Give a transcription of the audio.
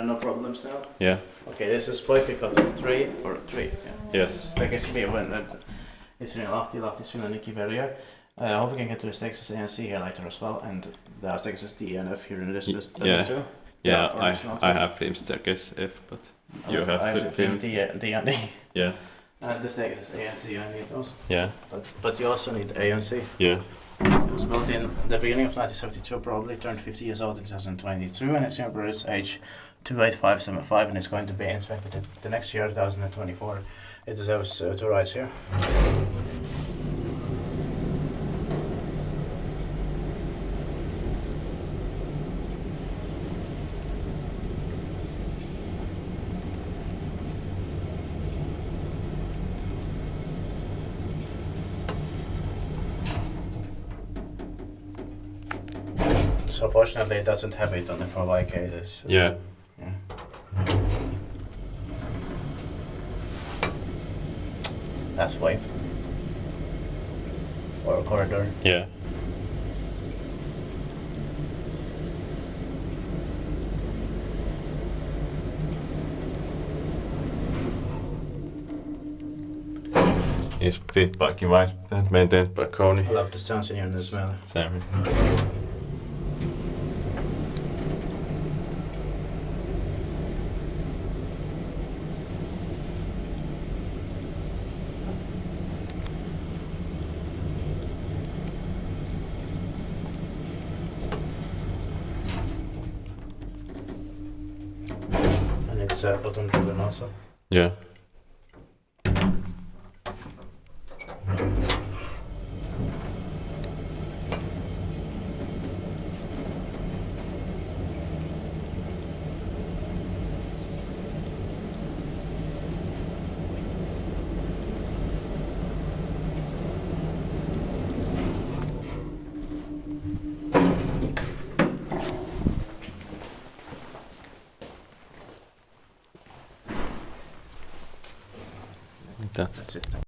no problems now. Yeah. Okay, this is Poikkikatu 3 or 3. Yeah. Yes. Staircase B1. It's in Lahti. Lahti's Finland area. I hope we can get to the staircase A and C here later as well, and the staircases D and F here in this bit too. Yeah, I have filmed staircase F, but you have to film D and D. Yeah. And the staircases A and C, I need those. Yeah. But you also need A and C. Yeah. It was built in the beginning of 1972, probably turned 50 years old in 2022, and its number is H28575, and it's going to be inspected the next year, 2024. It deserves 2 rides here. So fortunately it doesn't have it on the 4YK. Yeah. Pathway. Or a corridor. Yeah. Is dit parkkingswijs maintained by Kone? I love the sounds in here as well. Same. And it's bottom driven also. Yeah. That's it.